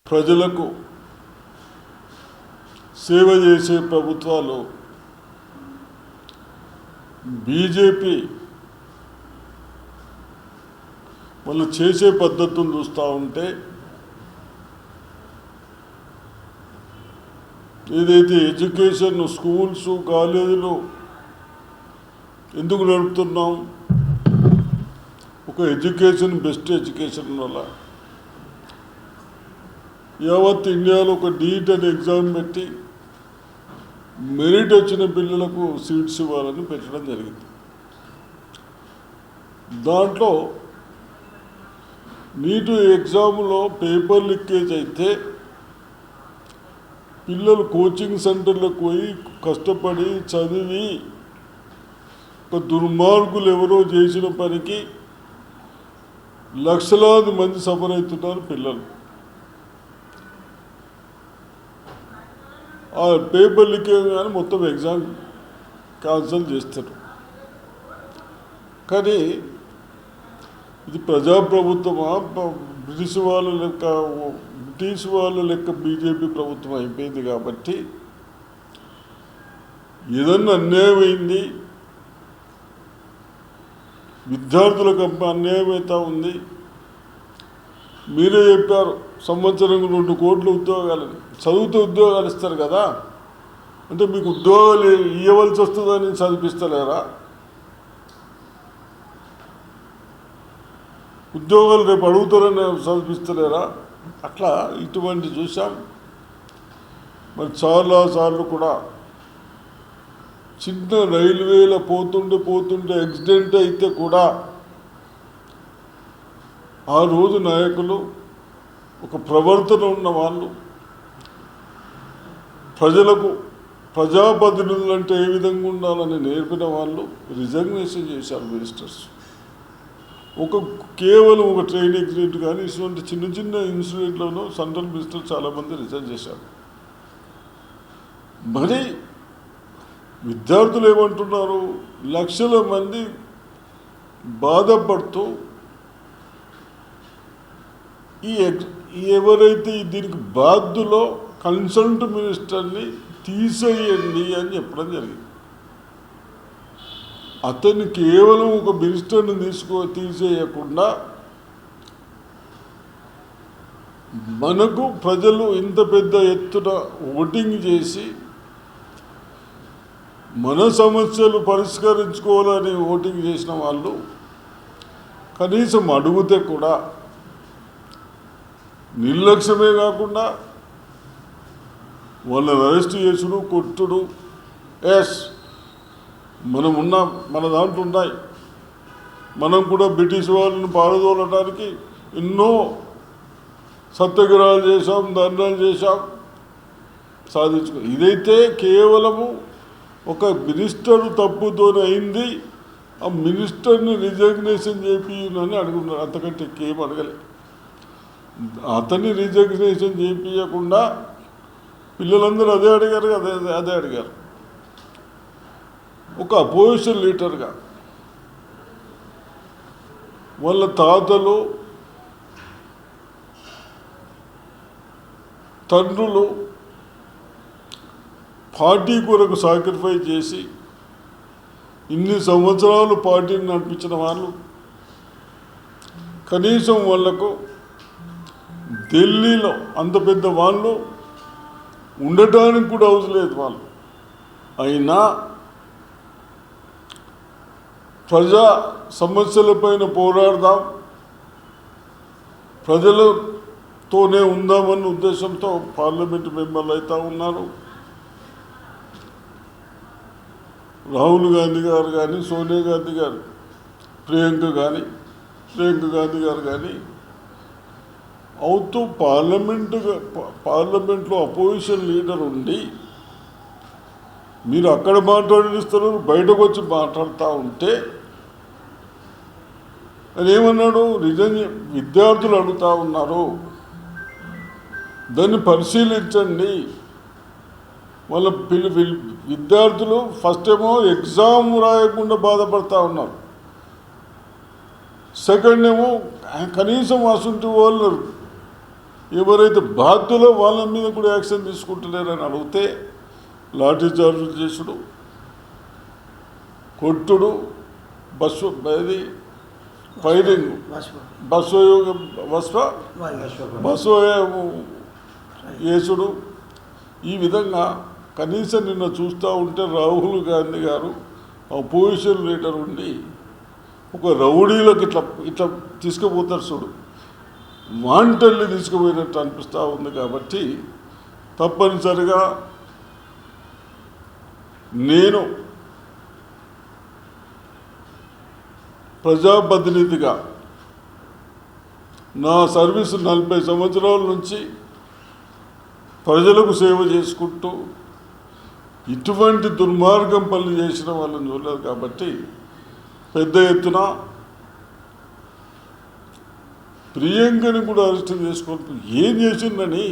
ప్రజలకు సేవ చేసే ప్రభుత్వాలు బీజేపీ వాళ్ళు చేసే పద్ధతులను చూస్తూ ఉంటే ఏదైతే ఎడ్యుకేషన్ స్కూల్స్ కాలేజీలు ఎందుకు నడుపుతున్నాం? ఒక ఎడ్యుకేషన్ బెస్ట్ ఎడ్యుకేషన్ వల్ల యావత్ ఇండియాలో ఒక నీట్ అనే ఎగ్జామ్ పెట్టి మెరిట్ వచ్చిన పిల్లలకు సీట్స్ ఇవ్వాలని పెట్టడం జరిగింది. దాంట్లో నీట్ ఎగ్జామ్లో పేపర్ లీకేజ్ అయితే పిల్లలు కోచింగ్ సెంటర్లకు పోయి కష్టపడి చదివి ఒక దుర్మార్గులు ఎవరో చేసిన పనికి లక్షలాది మంది సఫర్ అవుతున్నారు పిల్లలు. ఆ పేపర్ లీకేజ్ కానీ మొత్తం ఎగ్జామ్ క్యాన్సిల్ చేస్తారు. కానీ ఇది ప్రజాప్రభుత్వమా, బ్రిటిష్ వాళ్ళ లెక్క బీజేపీ ప్రభుత్వం అయిపోయింది. కాబట్టి ఏదన్నా అన్యాయం అయింది, విద్యార్థులకు అన్యాయం అవుతూ ఉంది. మీరే చెప్పారు సంవత్సరం 2 కోట్ల ఉద్యోగాలని. చదువుతూ ఉద్యోగాలు ఇస్తారు కదా, అంటే మీకు ఉద్యోగాలు ఇవ్వవలసి వస్తుందని చదివిస్తలేరా? ఉద్యోగాలు రేపు అడుగుతారని చదివిస్తలేరా? అట్లా ఇటువంటి చూసాం. మరి చాలాసార్లు కూడా చిన్న రైల్వేలో పోతుంటే యాక్సిడెంట్ అయితే కూడా ఆ రోజు నాయకులు, ఒక ప్రవర్తన ఉన్న వాళ్ళు, ప్రజలకు ప్రజాప్రతినిధులు అంటే ఏ విధంగా ఉండాలని నేర్పిన వాళ్ళు రిజగ్నేషన్ చేశారు మినిస్టర్స్. కేవలం ఒక ట్రైన్ యాక్సిడెంట్ కానీ ఇటువంటి చిన్న ఇన్సిడెంట్లను సెంట్రల్ మినిస్టర్ చాలామంది రిజైన్ చేశారు. మరి విద్యార్థులు ఏమంటున్నారు? లక్షల మంది బాధపడుతూ ఎవరైతే దీనికి బాధ్యులో కన్సల్ట్ మినిస్టర్ని తీసేయండి అని చెప్పడం జరిగింది. అతన్ని కేవలం ఒక మినిస్టర్ని తీసేయకుండా మనకు ప్రజలు ఇంత పెద్ద ఎత్తున ఓటింగ్ చేసి మన సమస్యలు పరిష్కరించుకోవాలని ఓటింగ్ చేసిన వాళ్ళు కనీసం అడిగితే కూడా నిర్లక్ష్యమే కాకుండా వాళ్ళని అరెస్ట్ చేసుడు, కొట్టుడు. మన దాంట్లో ఉన్నాయి. మనం కూడా బ్రిటిష్ వాళ్ళని పారదోలడానికి ఎన్నో సత్యాగ్రహాలు చేశాం, ధర్నాలు చేశాం, సాధించుకో. ఇదైతే కేవలము ఒక మినిస్టర్ తప్పుతోనే అయింది. ఆ మినిస్టర్ని రిజగ్నేషన్ చేపియని అడుగున్నారు. అంతకంటే ఇంకేం అడగలేదు. అతన్ని రిజగ్నేషన్ చేయించకుండా పిల్లలందరూ అదే అడిగారు. అదే అడిగారు. ఒక అపోజిషన్ లీడర్గా వాళ్ళ తాతలు, తండ్రులు పార్టీ కొరకు సాక్రిఫైస్ చేసి ఇన్ని సంవత్సరాలు పార్టీని నడిపించిన వాళ్ళు కనీసం వాళ్లకు ఢిల్లీలో అంత పెద్ద వాళ్ళు ఉండటానికి కూడా అవసరం లేదు. వాళ్ళు అయినా ప్రజా సమస్యలపైన పోరాడదాం, ప్రజలతోనే ఉందామన్న ఉద్దేశంతో పార్లమెంటు మెంబర్లు అవుతూ ఉన్నారు. రాహుల్ గాంధీ గారు కానీ, సోనియా గాంధీ గారు, ప్రియాంక గాంధీ గారు కానీ అవుతూ పార్లమెంట్లో అపోజిషన్ లీడర్ ఉండి మీరు అక్కడ మాట్లాడిస్తారు, బయటకు వచ్చి మాట్లాడుతూ ఉంటే అని ఏమన్నాడు? విద్యార్థులు అడుగుతూ ఉన్నారు, దాన్ని పరిశీలించండి. వాళ్ళ విద్యార్థులు ఫస్ట్ ఏమో ఎగ్జామ్ రాయకుండా బాధపడుతూ ఉన్నారు, సెకండ్ ఏమో కనీసం అసంటి వాళ్ళు ఎవరైతే బాధ్యులో వాళ్ళ మీద కూడా యాక్షన్ తీసుకుంటలేరని అడిగితే లాఠీ చార్జులు చేసుడు, కొట్టుడు, బస్సు ఫైరింగ్, బస్సు వేసుడు. ఈ విధంగా కనీసం నిన్న చూస్తూ ఉంటే రాహుల్ గాంధీ గారు అపోజిషన్ లీడర్ ఉండి ఒక రౌడీలోకి ఇట్లా తీసుకుపోతారు చూడు, వాంటల్ని తీసుకుపోయినట్టు అనిపిస్తూ ఉంది. కాబట్టి తప్పనిసరిగా నేను ప్రజాప్రతినిధిగా నా సర్వీసు 40 సంవత్సరాల నుంచి ప్రజలకు సేవ చేసుకుంటూ ఇటువంటి దుర్మార్గం పనులు చేసిన వాళ్ళని చూడలేదు. కాబట్టి పెద్ద ఎత్తున ప్రియాంకని కూడా అరెస్ట్ చేసుకుంటూ ఏం చేసిందని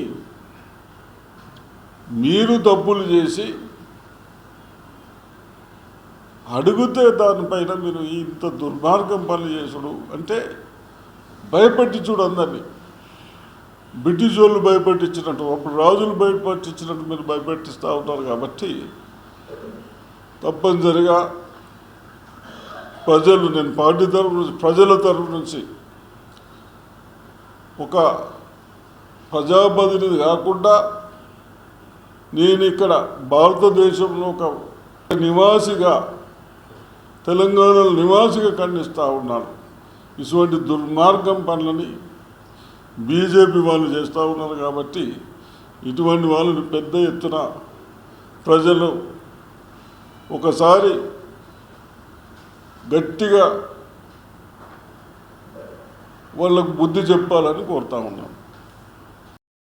మీరు తప్పులు చేసి అడిగితే దానిపైన మీరు ఇంత దుర్మార్గం పనులు చేసుడు అంటే భయపెట్టి చూడు అందరినీ. బ్రిటిష్ వాళ్ళు భయపెట్టించినట్టు, అప్పుడు రాజులు భయపెట్టించినట్టు మీరు భయపెట్టిస్తూ ఉంటారు. కాబట్టి తప్పనిసరిగా నేను పార్టీ తరఫు నుంచి, ప్రజల తరఫు నుంచి ఒక ప్రజాప్రతినిధి కాకుండా నేను ఇక్కడ భారతదేశంలో ఒక నివాసిగా, తెలంగాణలో నివాసిగా ఖండిస్తూ ఉన్నాను. ఇటువంటి దుర్మార్గం పనులని బీజేపీ వాళ్ళు చేస్తూ ఉన్నారు. కాబట్టి ఇటువంటి వాళ్ళని పెద్ద ఎత్తున ప్రజలు ఒకసారి గట్టిగా వాళ్ళకు బుద్ధి చెప్పాలని కోరుతా ఉన్నాం.